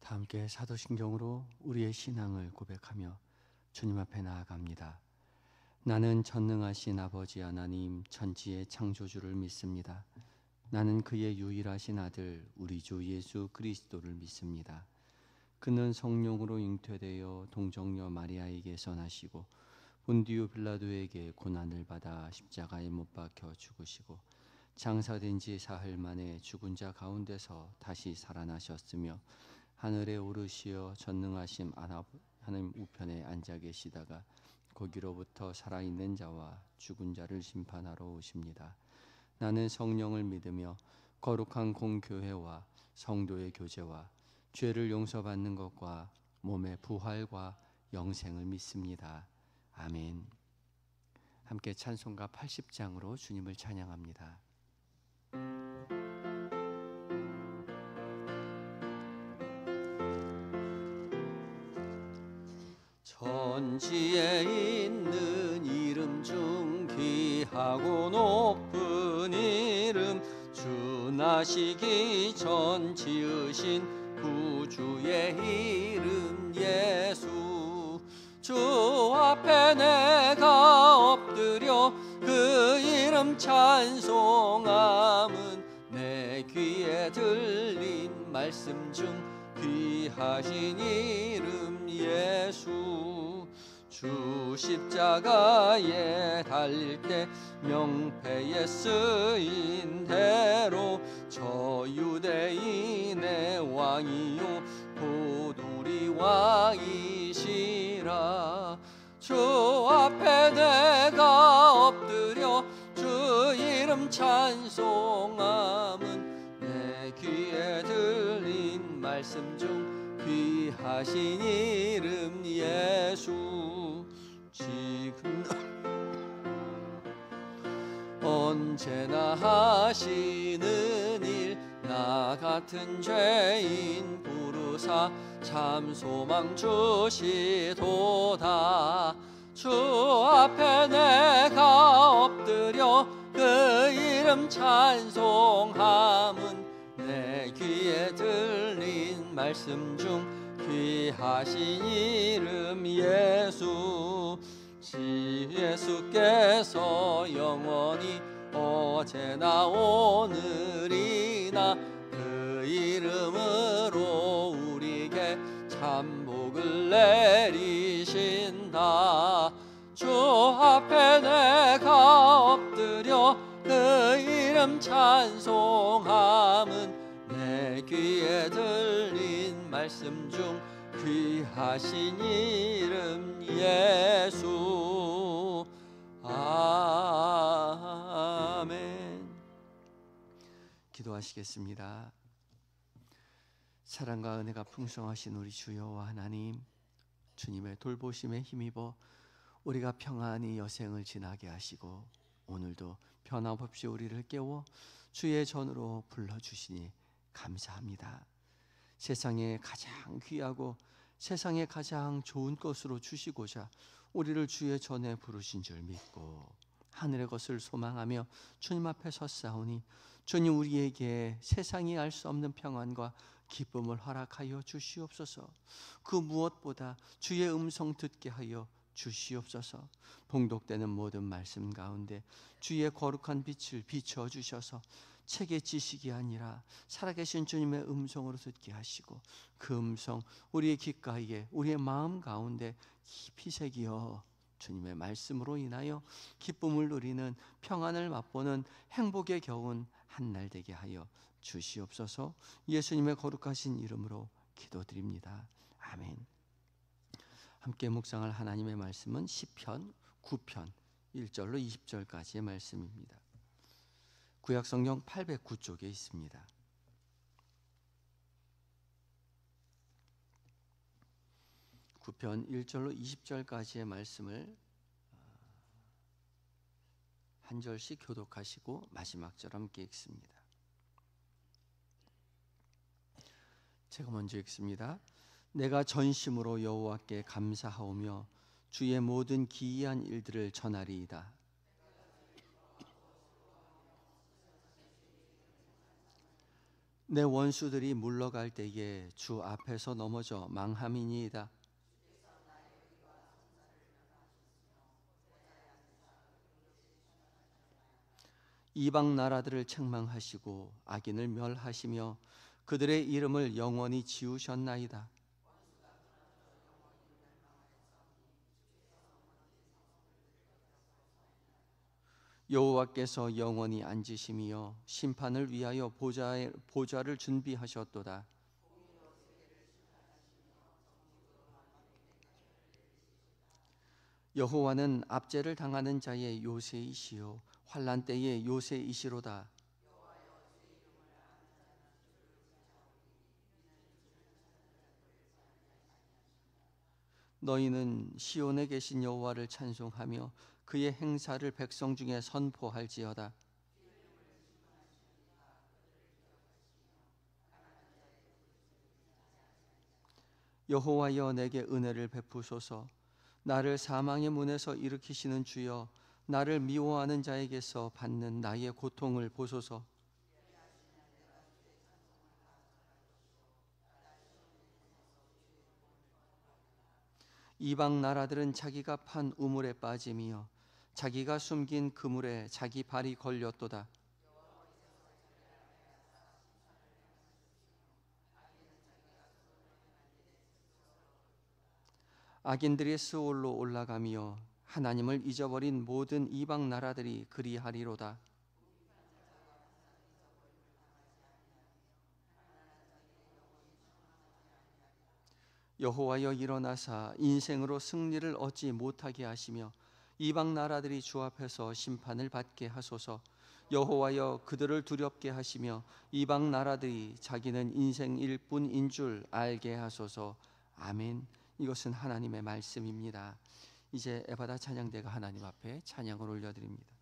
다 함께 사도신경으로 우리의 신앙을 고백하며 주님 앞에 나아갑니다. 나는 전능하신 아버지 하나님 천지의 창조주를 믿습니다. 나는 그의 유일하신 아들 우리 주 예수 그리스도를 믿습니다. 그는 성령으로 잉태되어 동정녀 마리아에게서 나시고 본디오 빌라도에게 고난을 받아 십자가에 못 박혀 죽으시고 장사된 지 사흘 만에 죽은 자 가운데서 다시 살아나셨으며 하늘에 오르시어 전능하신 하나님 우편에 앉아 계시다가 거기로부터 살아있는 자와 죽은 자를 심판하러 오십니다. 나는 성령을 믿으며 거룩한 공교회와 성도의 교제와 죄를 용서받는 것과 몸의 부활과 영생을 믿습니다. 아멘. 함께 찬송가 80장으로 주님을 찬양합니다. 천지에 있는 이름 중 귀하고 높은 이름, 주 나시기 전 지으신 구주의 이름 예수. 주 앞에 내가 엎드려 그 이름 찬송함은 내 귀에 들린 말씀 중 귀하신 이름 예수. 주 십자가에 달릴 때 명패에 쓰인 대로 저 유대인의 왕이요 곧 우리 왕이시라. 주 앞에 내가 엎드려 주 이름 찬송함은 내 귀에 들린 말씀 중 귀하신 이름 예수. 지금 언제나 하시는 일, 나 같은 죄인 부르사 참 소망 주시도다. 주 앞에 내가 엎드려 그 이름 찬송함은 내 귀에 들린 말씀 중 귀하신 이름 예수. 예수께서 영원히 어제나 오늘이나 그 이름으로 우리에게 참 복을 내리신다. 주 앞에 내가 엎드려 그 이름 찬송함은 내 귀에 들린 말씀 중 귀하신 이름 예수. 아멘. 기도하시겠습니다. 사랑과 은혜가 풍성하신 우리 주여와 하나님, 주님의 돌보심에 힘입어 우리가 평안히 여생을 지나게 하시고 오늘도 변함없이 우리를 깨워 주의 전으로 불러주시니 감사합니다. 세상에 가장 귀하고 세상에 가장 좋은 것으로 주시고자 우리를 주의 전에 부르신 줄 믿고 하늘의 것을 소망하며 주님 앞에 섰사오니 주님 우리에게 세상이 알 수 없는 평안과 기쁨을 허락하여 주시옵소서. 그 무엇보다 주의 음성 듣게 하여 주시옵소서. 봉독되는 모든 말씀 가운데 주의 거룩한 빛을 비춰 주셔서 책의 지식이 아니라 살아계신 주님의 음성으로 듣게 하시고 그 음성 우리의 귓가에 우리의 마음 가운데 깊이 새기어 주님의 말씀으로 인하여 기쁨을 누리는 평안을 맛보는 행복에 겨운 한날 되게 하여 주시옵소서. 예수님의 거룩하신 이름으로 기도드립니다. 아멘. 함께 묵상할 하나님의 말씀은 시편 9편 1절로 20절까지의 말씀입니다. 구약성경 809쪽에 있습니다. 구편 1절로 20절까지의 말씀을 한 절씩 교독하시고 마지막 절 함께 읽습니다. 제가 먼저 읽습니다. 내가 전심으로 여호와께 감사하오며 주의 모든 기이한 일들을 전하리이다. 내 원수들이 물러갈 때에 주 앞에서 넘어져 망함이니이다. 이방 나라들을 책망하시고 악인을 멸하시며 그들의 이름을 영원히 지우셨나이다. 여호와께서 영원히 앉으심이여 심판을 위하여 보좌를 준비하셨도다. 여호와는 압제를 당하는 자의 요새이시요 환난 때의 요새이시로다. 너희는 시온에 계신 여호와를 찬송하며 그의 행사를 백성 중에 선포할지어다. 여호와여 내게 은혜를 베푸소서. 나를 사망의 문에서 일으키시는 주여, 나를 미워하는 자에게서 받는 나의 고통을 보소서. 이방 나라들은 자기가 판 우물에 빠짐이여 자기가 숨긴 그물에 자기 발이 걸렸도다. 악인들이 스올로 올라가며 하나님을 잊어버린 모든 이방 나라들이 그리하리로다. 여호와여 일어나사 인생으로 승리를 얻지 못하게 하시며 이방 나라들이 주 앞에서 심판을 받게 하소서. 여호와여 그들을 두렵게 하시며 이방 나라들이 자기는 인생 일뿐인 줄 알게 하소서. 아멘. 이것은 하나님의 말씀입니다. 이제 에바다 찬양대가 하나님 앞에 찬양을 올려드립니다.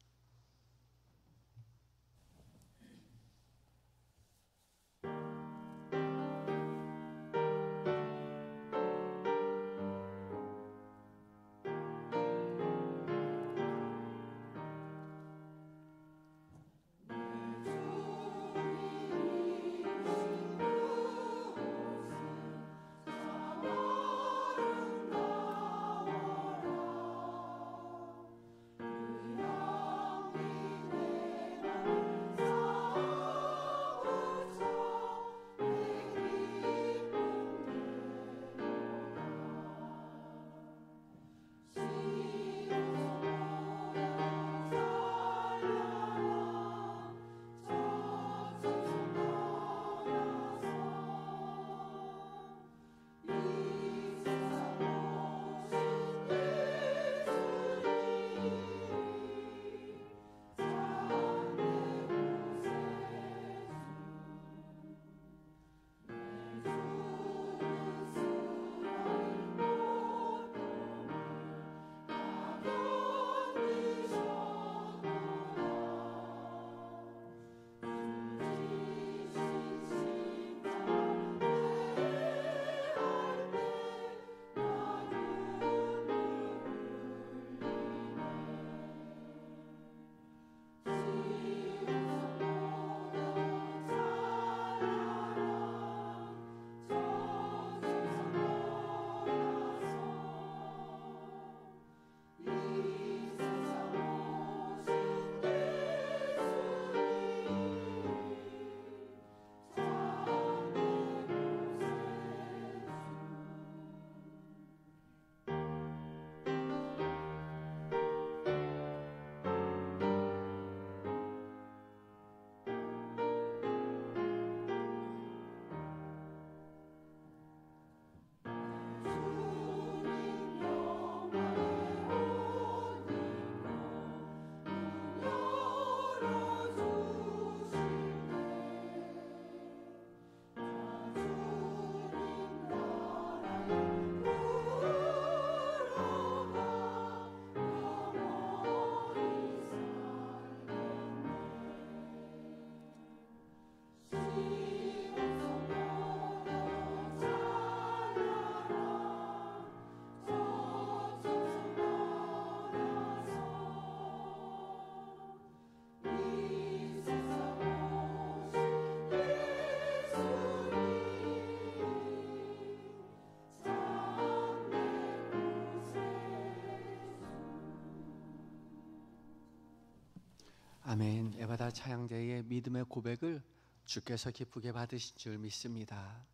아멘. 에바다 차양대의 믿음의 고백을 주께서 기쁘게 받으신 줄 믿습니다.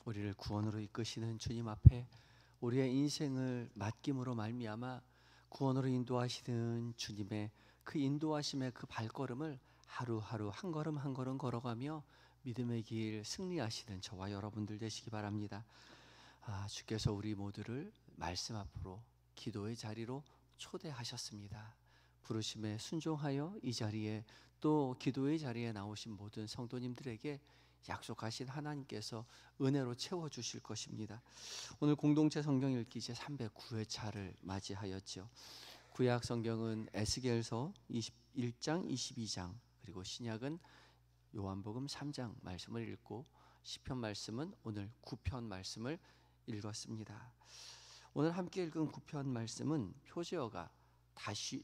우리를 구원으로 이끄시는 주님 앞에 우리의 인생을 맡김으로 말미암아 구원으로 인도하시는 주님의 그 인도하심의 그 발걸음을 하루하루 한 걸음 한 걸음 걸어가며 믿음의 길 승리하시는 저와 여러분들 되시기 바랍니다. 주께서 우리 모두를 말씀 앞으로 기도의 자리로 초대하셨습니다. 부르심에 순종하여 이 자리에 또 기도의 자리에 나오신 모든 성도님들에게 약속하신 하나님께서 은혜로 채워주실 것입니다. 오늘 공동체 성경 읽기 제 309회차를 맞이하였죠. 구약 성경은 에스겔서 21장 22장 그리고 신약은 요한복음 3장 말씀을 읽고 시편 말씀은 오늘 9편 말씀을 읽었습니다. 오늘 함께 읽은 9편 말씀은 표제어가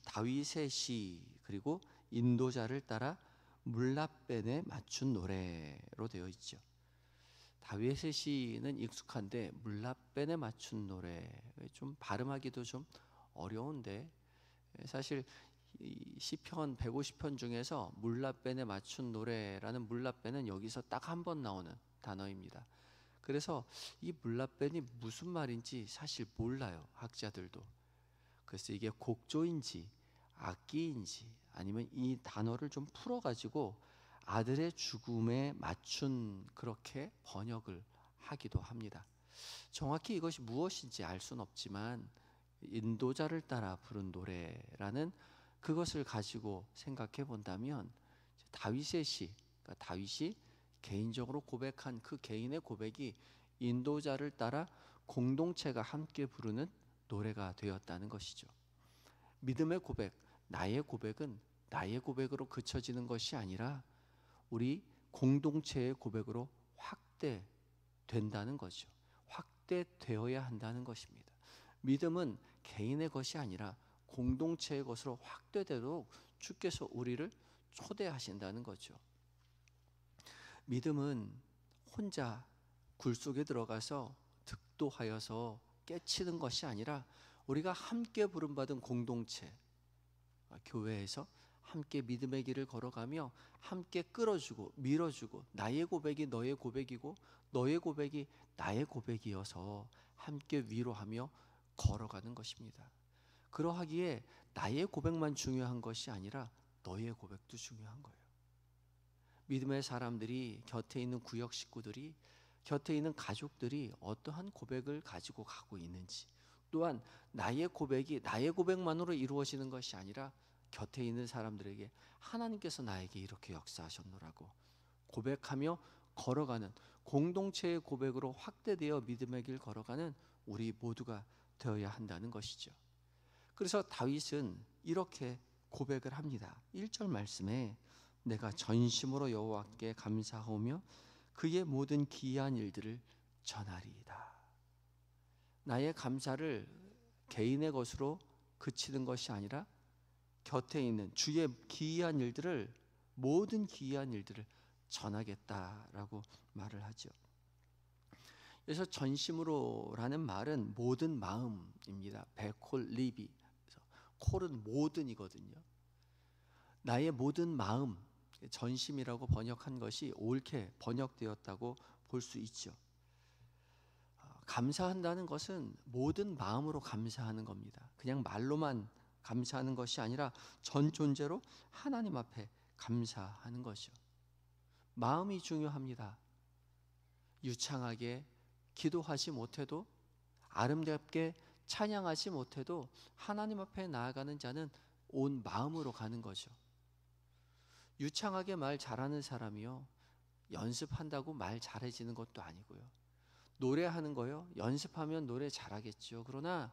다윗의 시 그리고 인도자를 따라 물라벤에 맞춘 노래로 되어 있죠. 다윗의 시는 익숙한데 물라벤에 맞춘 노래 좀 발음하기도 좀 어려운데 사실 시편 150편 중에서 물라벤에 맞춘 노래라는 물라벤은 여기서 딱 한 번 나오는 단어입니다. 그래서 이 물라벤이 무슨 말인지 사실 몰라요, 학자들도. 그래서 이게 곡조인지 악기인지 아니면 이 단어를 좀 풀어가지고 아들의 죽음에 맞춘 그렇게 번역을 하기도 합니다. 정확히 이것이 무엇인지 알 수는 없지만 인도자를 따라 부른 노래라는 그것을 가지고 생각해 본다면 다윗의 시, 그러니까 다윗이 개인적으로 고백한 그 개인의 고백이 인도자를 따라 공동체가 함께 부르는 노래가 되었다는 것이죠. 믿음의 고백, 나의 고백은 나의 고백으로 그쳐지는 것이 아니라 우리 공동체의 고백으로 확대된다는 거죠. 확대되어야 한다는 것입니다. 믿음은 개인의 것이 아니라 공동체의 것으로 확대되도록 주께서 우리를 초대하신다는 거죠. 믿음은 혼자 굴 속에 들어가서 득도하여서 깨치는 것이 아니라 우리가 함께 부름받은 공동체, 교회에서 함께 믿음의 길을 걸어가며 함께 끌어주고 밀어주고 나의 고백이 너의 고백이고 너의 고백이 나의 고백이어서 함께 위로하며 걸어가는 것입니다. 그러하기에 나의 고백만 중요한 것이 아니라 너의 고백도 중요한 거예요. 믿음의 사람들이 곁에 있는 구역 식구들이 곁에 있는 가족들이 어떠한 고백을 가지고 가고 있는지 또한 나의 고백이 나의 고백만으로 이루어지는 것이 아니라 곁에 있는 사람들에게 하나님께서 나에게 이렇게 역사하셨노라고 고백하며 걸어가는 공동체의 고백으로 확대되어 믿음의 길 걸어가는 우리 모두가 되어야 한다는 것이죠. 그래서 다윗은 이렇게 고백을 합니다. 1절 말씀에 내가 전심으로 여호와께 감사하며 그의 모든 기이한 일들을 전하리이다. 나의 감사를 개인의 것으로 그치는 것이 아니라 곁에 있는 주의 기이한 일들을 모든 기이한 일들을 전하겠다라고 말을 하죠. 그래서 전심으로라는 말은 모든 마음입니다. 베콜 리비. 콜은 모든이거든요. 나의 모든 마음, 전심이라고 번역한 것이 옳게 번역되었다고 볼 수 있죠. 감사한다는 것은 모든 마음으로 감사하는 겁니다. 그냥 말로만 감사하는 것이 아니라 전 존재로 하나님 앞에 감사하는 것이죠. 마음이 중요합니다. 유창하게 기도하지 못해도 아름답게 찬양하지 못해도 하나님 앞에 나아가는 자는 온 마음으로 가는 거죠. 유창하게 말 잘하는 사람이요 연습한다고 말 잘해지는 것도 아니고요. 노래하는 거요 연습하면 노래 잘하겠죠. 그러나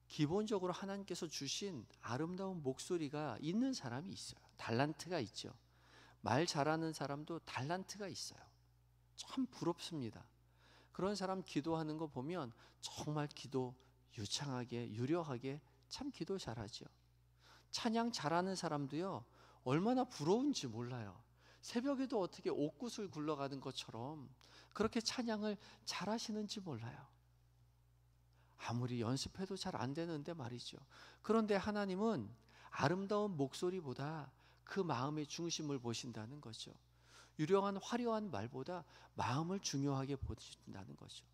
기본적으로 하나님께서 주신 아름다운 목소리가 있는 사람이 있어요. 달란트가 있죠. 말 잘하는 사람도 달란트가 있어요. 참 부럽습니다. 그런 사람 기도하는 거 보면 정말 기도 유창하게 유려하게 참 기도 잘하죠. 찬양 잘하는 사람도요 얼마나 부러운지 몰라요. 새벽에도 어떻게 옥굿을 굴러가는 것처럼 그렇게 찬양을 잘하시는지 몰라요. 아무리 연습해도 잘 안 되는데 말이죠. 그런데 하나님은 아름다운 목소리보다 그 마음의 중심을 보신다는 거죠. 유려한 화려한 말보다 마음을 중요하게 보신다는 거죠.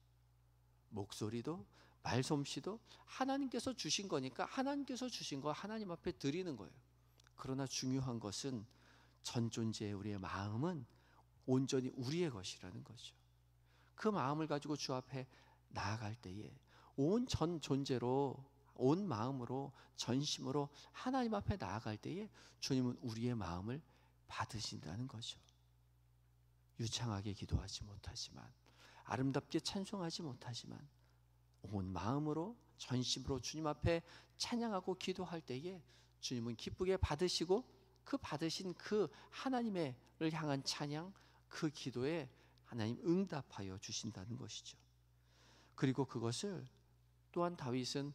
목소리도 말솜씨도 하나님께서 주신 거니까 하나님께서 주신 거 하나님 앞에 드리는 거예요. 그러나 중요한 것은 전 존재의 우리의 마음은 온전히 우리의 것이라는 거죠. 그 마음을 가지고 주 앞에 나아갈 때에 온 전 존재로, 온 마음으로, 전심으로 하나님 앞에 나아갈 때에 주님은 우리의 마음을 받으신다는 거죠. 유창하게 기도하지 못하지만, 아름답게 찬송하지 못하지만 온 마음으로 전심으로 주님 앞에 찬양하고 기도할 때에 주님은 기쁘게 받으시고, 그 받으신 그 하나님을 향한 찬양, 그 기도에 하나님 응답하여 주신다는 것이죠. 그리고 그것을 또한 다윗은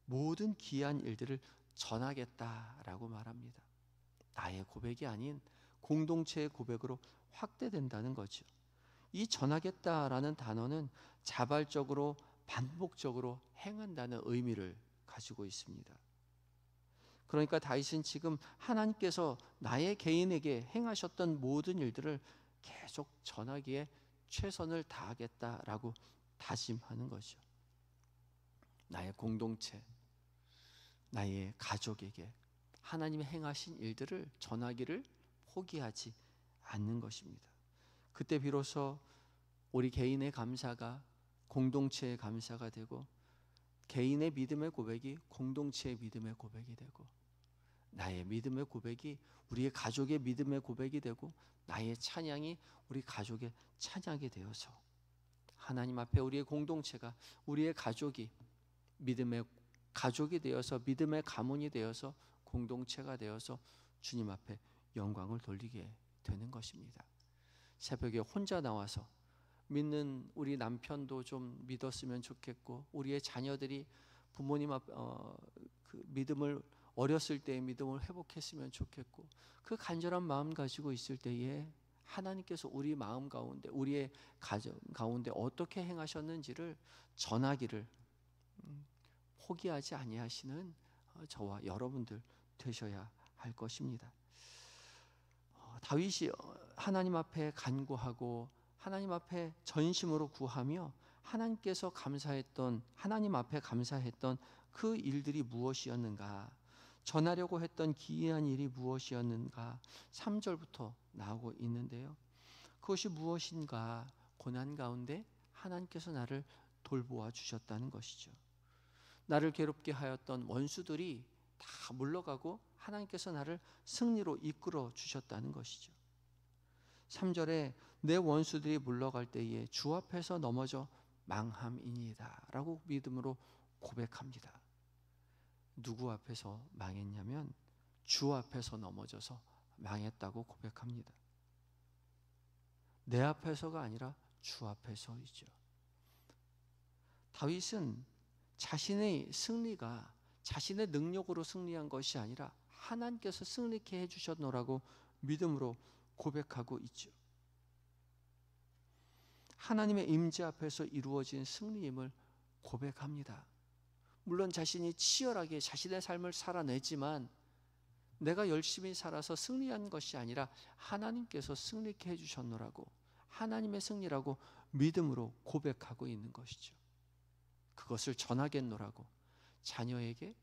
모든 기이한 일들을 전하겠다라고 말합니다. 나의 고백이 아닌 공동체의 고백으로 확대된다는 거죠. 이 전하겠다라는 단어는 자발적으로 반복적으로 행한다는 의미를 가지고 있습니다. 그러니까 다윗은 지금 하나님께서 나의 개인에게 행하셨던 모든 일들을 계속 전하기에 최선을 다하겠다라고 다짐하는 거죠. 나의 공동체, 나의 가족에게 하나님이 행하신 일들을 전하기를 포기하지 않는 것입니다. 그때 비로소 우리 개인의 감사가 공동체의 감사가 되고, 개인의 믿음의 고백이 공동체의 믿음의 고백이 되고, 나의 믿음의 고백이 우리의 가족의 믿음의 고백이 되고, 나의 찬양이 우리 가족의 찬양이 되어서 하나님 앞에 우리의 공동체가, 우리의 가족이 믿음의 가족이 되어서, 믿음의 가문이 되어서, 공동체가 되어서 주님 앞에 영광을 돌리게 되는 것입니다. 새벽에 혼자 나와서 믿는 우리 남편도 좀 믿었으면 좋겠고, 우리의 자녀들이 부모님 앞 그 믿음을, 어렸을 때의 믿음을 회복했으면 좋겠고, 그 간절한 마음 가지고 있을 때에 하나님께서 우리 마음 가운데, 우리의 가정 가운데 어떻게 행하셨는지를 전하기를 포기하지 아니하시는 저와 여러분들 되셔야 할 것입니다. 다윗이 하나님 앞에 간구하고 하나님 앞에 전심으로 구하며 하나님께서 감사했던, 하나님 앞에 감사했던 그 일들이 무엇이었는가, 전하려고 했던 기이한 일이 무엇이었는가 3절부터 나오고 있는데요. 그것이 무엇인가? 고난 가운데 하나님께서 나를 돌보아 주셨다는 것이죠. 나를 괴롭게 하였던 원수들이 다 물러가고 하나님께서 나를 승리로 이끌어 주셨다는 것이죠. 3절에 내 원수들이 물러갈 때에 주 앞에서 넘어져 망함이니이다 라고 믿음으로 고백합니다. 누구 앞에서 망했냐면 주 앞에서 넘어져서 망했다고 고백합니다. 내 앞에서가 아니라 주 앞에서이죠. 다윗은 자신의 승리가 자신의 능력으로 승리한 것이 아니라 하나님께서 승리케 해주셨노라고 믿음으로 고백하고 있죠. 하나님의 임재 앞에서 이루어진 승리임을 고백합니다. 물론 자신이 치열하게 자신의 삶을 살아내지만 내가 열심히 살아서 승리한 것이 아니라 하나님께서 승리케 해주셨노라고, 하나님의 승리라고 믿음으로 고백하고 있는 것이죠. 그것을 전하겠노라고 자녀에게,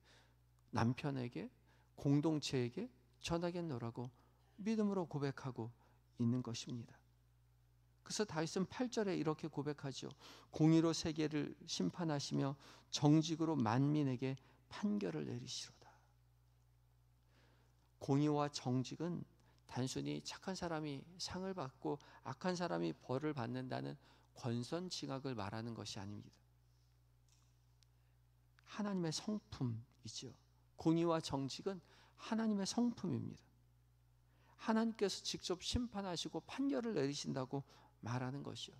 남편에게, 공동체에게 전하겠노라고 믿음으로 고백하고 있는 것입니다. 그래서 다윗은 8절에 이렇게 고백하죠. 공의로 세계를 심판하시며 정직으로 만민에게 판결을 내리시로다. 공의와 정직은 단순히 착한 사람이 상을 받고 악한 사람이 벌을 받는다는 권선징악을 말하는 것이 아닙니다. 하나님의 성품이죠. 공의와 정직은 하나님의 성품입니다. 하나님께서 직접 심판하시고 판결을 내리신다고 말하는 것이요.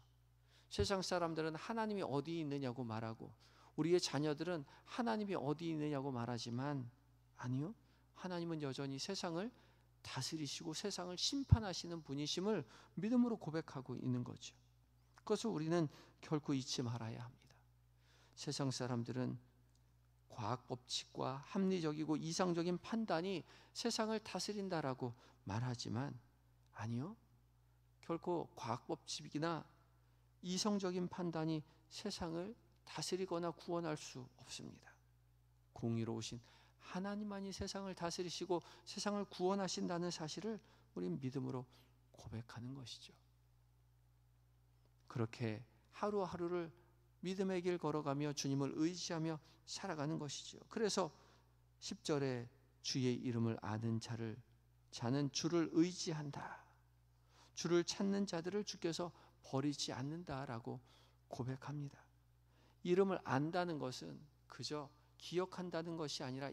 세상 사람들은 하나님이 어디 있느냐고 말하고, 우리의 자녀들은 하나님이 어디 있느냐고 말하지만 아니요, 하나님은 여전히 세상을 다스리시고 세상을 심판하시는 분이심을 믿음으로 고백하고 있는 거죠. 그것을 우리는 결코 잊지 말아야 합니다. 세상 사람들은 과학 법칙과 합리적이고 이상적인 판단이 세상을 다스린다라고 말하지만 아니요. 결코 과학 법칙이나 이성적인 판단이 세상을 다스리거나 구원할 수 없습니다. 공의로우신 하나님만이 세상을 다스리시고 세상을 구원하신다는 사실을 우린 믿음으로 고백하는 것이죠. 그렇게 하루하루를 믿음의 길 걸어가며 주님을 의지하며 살아가는 것이죠. 그래서 10절에 주의 이름을 아는 자는 주를 의지한다. 주를 찾는 자들을 주께서 버리지 않는다라고 고백합니다. 이름을 안다는 것은 그저 기억한다는 것이 아니라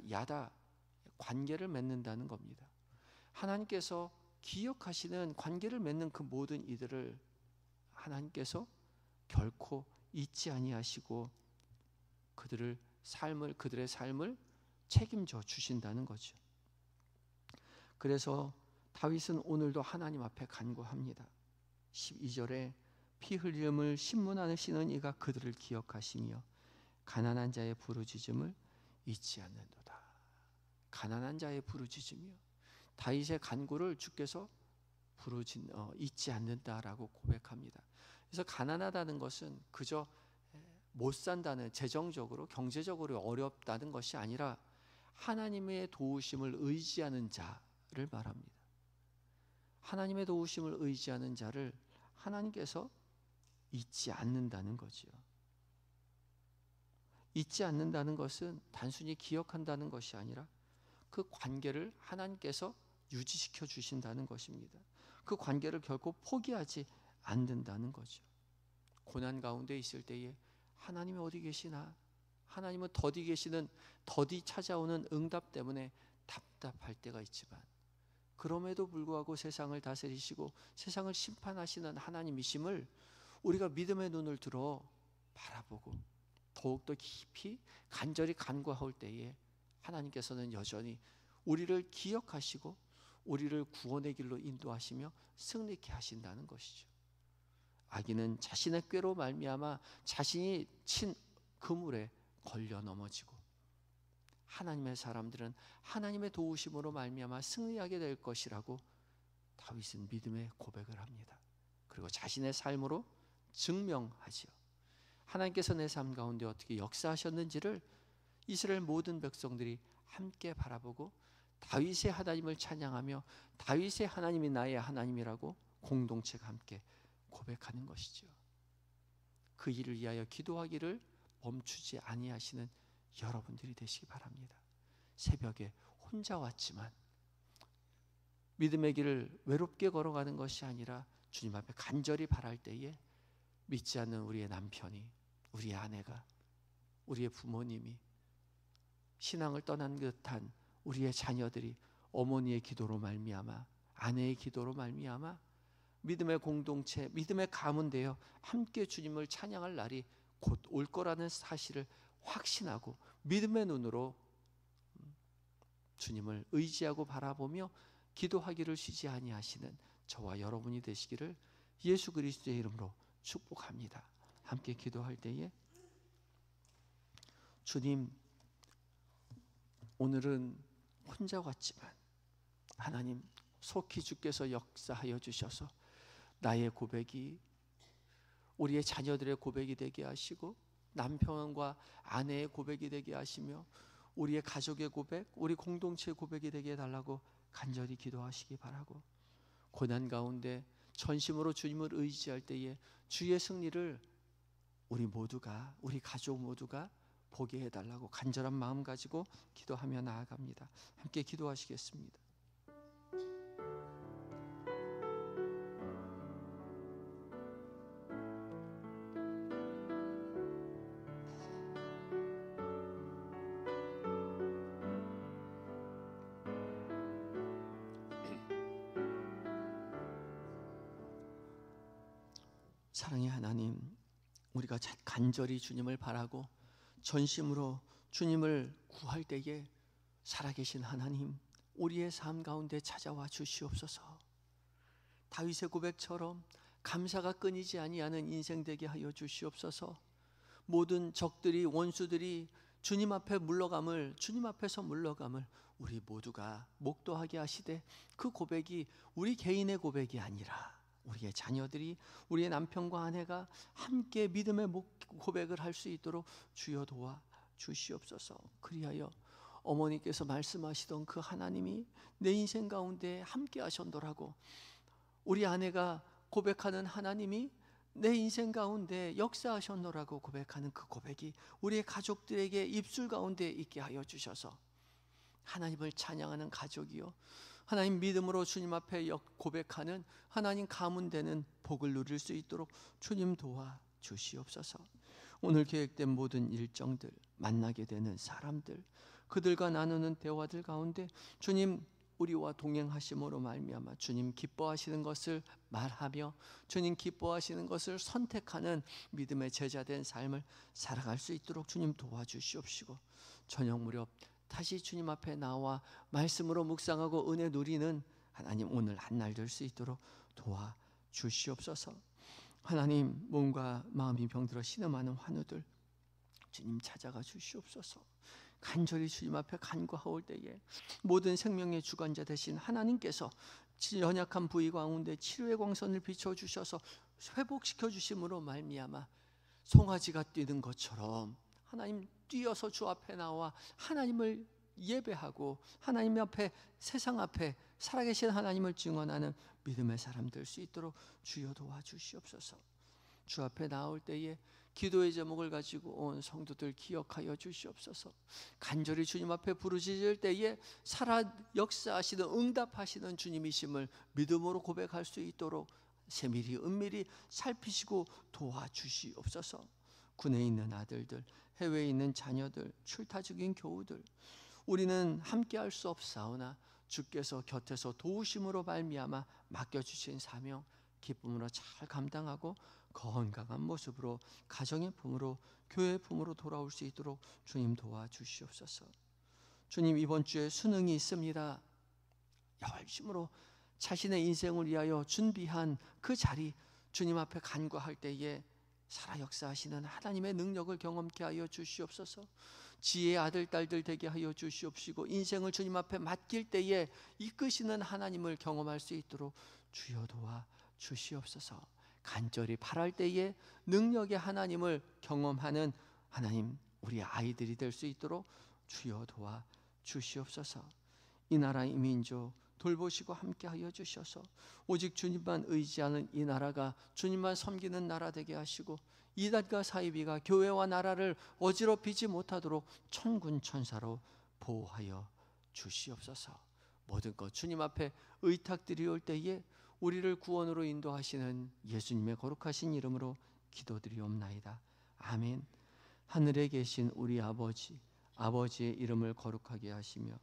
관계를 맺는다는 겁니다. 하나님께서 기억하시는 관계를 맺는 그 모든 이들을 하나님께서 결코 잊지 아니하시고 그들의 삶을 책임져 주신다는 거죠. 그래서 다윗은 오늘도 하나님 앞에 간구합니다. 12절에 피 흘림을 신문하시는 이가 그들을 기억하시며 가난한 자의 부르짖음을 잊지 않는도다. 가난한 자의 부르짖음이요. 다윗의 간구를 주께서 잊지 않는다라고 고백합니다. 그래서 가난하다는 것은 그저 못 산다는, 재정적으로 경제적으로 어렵다는 것이 아니라 하나님의 도우심을 의지하는 자를 말합니다. 하나님의 도우심을 의지하는 자를 하나님께서 잊지 않는다는 거지요. 잊지 않는다는 것은 단순히 기억한다는 것이 아니라 그 관계를 하나님께서 유지시켜 주신다는 것입니다. 그 관계를 결코 포기하지 않는다는 거죠. 고난 가운데 있을 때에 하나님이 어디 계시나? 하나님은 더디 찾아오는 응답 때문에 답답할 때가 있지만 그럼에도 불구하고 세상을 다스리시고 세상을 심판하시는 하나님이심을 우리가 믿음의 눈을 들어 바라보고 더욱더 깊이 간절히 간구할 때에 하나님께서는 여전히 우리를 기억하시고 우리를 구원의 길로 인도하시며 승리케 하신다는 것이죠. 악인은 자신의 꾀로 말미암아 자신이 친 그물에 걸려 넘어지고 하나님의 사람들은 하나님의 도우심으로 말미암아 승리하게 될 것이라고 다윗은 믿음의 고백을 합니다. 그리고 자신의 삶으로 증명하지요. 하나님께서 내 삶 가운데 어떻게 역사하셨는지를 이스라엘 모든 백성들이 함께 바라보고 다윗의 하나님을 찬양하며 다윗의 하나님이 나의 하나님이라고 공동체가 함께 고백하는 것이죠. 그 일을 위하여 기도하기를 멈추지 아니하시는 여러분들이 되시기 바랍니다. 새벽에 혼자 왔지만 믿음의 길을 외롭게 걸어가는 것이 아니라 주님 앞에 간절히 바랄 때에 믿지 않는 우리의 남편이, 우리의 아내가, 우리의 부모님이, 신앙을 떠난 듯한 우리의 자녀들이 어머니의 기도로 말미암아, 아내의 기도로 말미암아 믿음의 공동체, 믿음의 가문 되어 함께 주님을 찬양할 날이 곧 올 거라는 사실을 확신하고 믿음의 눈으로 주님을 의지하고 바라보며 기도하기를 쉬지 아니하시는 저와 여러분이 되시기를 예수 그리스도의 이름으로 축복합니다. 함께 기도할 때에 주님, 오늘은 혼자 왔지만 하나님 속히 주께서 역사하여 주셔서 나의 고백이 우리의 자녀들의 고백이 되게 하시고 남편과 아내의 고백이 되게 하시며 우리의 가족의 고백, 우리 공동체의 고백이 되게 해달라고 간절히 기도하시기 바라고, 고난 가운데 전심으로 주님을 의지할 때에 주의 승리를 우리 가족 모두가 보게 해달라고 간절한 마음 가지고 기도하며 나아갑니다. 함께 기도하시겠습니다. 사랑의 하나님, 우리가 간절히 주님을 바라고 전심으로 주님을 구할 때에 살아계신 하나님, 우리의 삶 가운데 찾아와 주시옵소서. 다윗의 고백처럼 감사가 끊이지 아니하는 인생 되게 하여 주시옵소서. 모든 적들이, 원수들이 주님 앞에서 물러감을 우리 모두가 목도하게 하시되, 그 고백이 우리 개인의 고백이 아니라 우리의 자녀들이, 우리의 남편과 아내가 함께 믿음의 고백을 할 수 있도록 주여 도와 주시옵소서. 그리하여 어머니께서 말씀하시던 그 하나님이 내 인생 가운데 함께 하셨노라고, 우리 아내가 고백하는 하나님이 내 인생 가운데 역사하셨노라고 고백하는 그 고백이 우리의 가족들에게 입술 가운데 있게 하여 주셔서 하나님을 찬양하는 가족이요, 하나님 믿음으로 주님 앞에 고백하는 하나님 가문되는 복을 누릴 수 있도록 주님 도와 주시옵소서. 오늘 계획된 모든 일정들, 만나게 되는 사람들, 그들과 나누는 대화들 가운데 주님 우리와 동행하심으로 말미암아 주님 기뻐하시는 것을 말하며 주님 기뻐하시는 것을 선택하는 믿음의 제자된 삶을 살아갈 수 있도록 주님 도와주시옵시고, 저녁 무렵 다시 주님 앞에 나와 말씀으로 묵상하고 은혜 누리는 하나님 오늘 한 날 될 수 있도록 도와주시옵소서. 하나님, 몸과 마음이 병들어 신음하는 환우들 주님 찾아가 주시옵소서. 간절히 주님 앞에 간구하올 때에 모든 생명의 주관자 되신 하나님께서 연약한 부위 가운데 치료의 광선을 비춰주셔서 회복시켜 주심으로 말미암아 송아지가 뛰는 것처럼 하나님 뛰어서 주 앞에 나와 하나님을 예배하고 하나님 앞에, 세상 앞에 살아계신 하나님을 증언하는 믿음의 사람 될 수 있도록 주여 도와주시옵소서. 주 앞에 나올 때에 기도의 제목을 가지고 온 성도들 기억하여 주시옵소서. 간절히 주님 앞에 부르짖을 때에 살아 역사하시는, 응답하시는 주님이심을 믿음으로 고백할 수 있도록 세밀히 은밀히 살피시고 도와주시옵소서. 군에 있는 아들들, 해외에 있는 자녀들, 출타 중인 교우들, 우리는 함께할 수 없사오나 주께서 곁에서 도우심으로 말미암아 맡겨주신 사명 기쁨으로 잘 감당하고 건강한 모습으로 가정의 품으로, 교회의 품으로 돌아올 수 있도록 주님 도와주시옵소서. 주님, 이번 주에 수능이 있습니다. 열심으로 자신의 인생을 위하여 준비한 그 자리 주님 앞에 간구할 때에 살아 역사하시는 하나님의 능력을 경험케 하여 주시옵소서. 지혜의 아들 딸들 되게 하여 주시옵시고, 인생을 주님 앞에 맡길 때에 이끄시는 하나님을 경험할 수 있도록 주여 도와 주시옵소서. 간절히 바랄 때에 능력의 하나님을 경험하는 하나님, 우리 아이들이 될 수 있도록 주여 도와 주시옵소서. 이 나라 이 민족 돌보시고 함께하여 주셔서 오직 주님만 의지하는 이 나라가 주님만 섬기는 나라 되게 하시고, 이단과 사이비가 교회와 나라를 어지럽히지 못하도록 천군 천사로 보호하여 주시옵소서. 모든 것 주님 앞에 의탁드리올 때에 우리를 구원으로 인도하시는 예수님의 거룩하신 이름으로 기도드리옵나이다. 아멘. 하늘에 계신 우리 아버지, 아버지의 이름을 거룩하게 하시며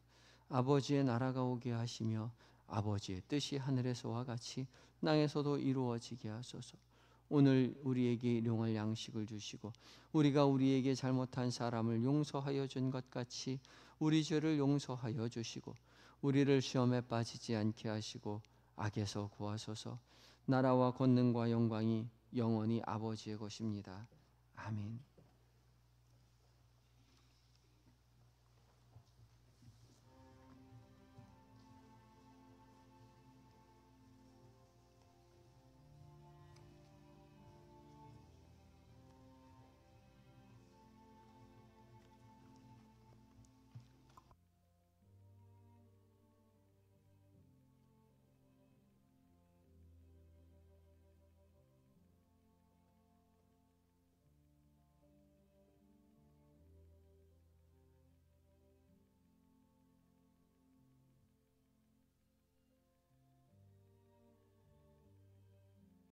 아버지의 나라가 오게 하시며 아버지의 뜻이 하늘에서와 같이 땅에서도 이루어지게 하소서. 오늘 우리에게 일용할 양식을 주시고 우리가 우리에게 잘못한 사람을 용서하여 준 것 같이 우리 죄를 용서하여 주시고 우리를 시험에 빠지지 않게 하시고 악에서 구하소서. 나라와 권능과 영광이 영원히 아버지의 것입니다. 아멘.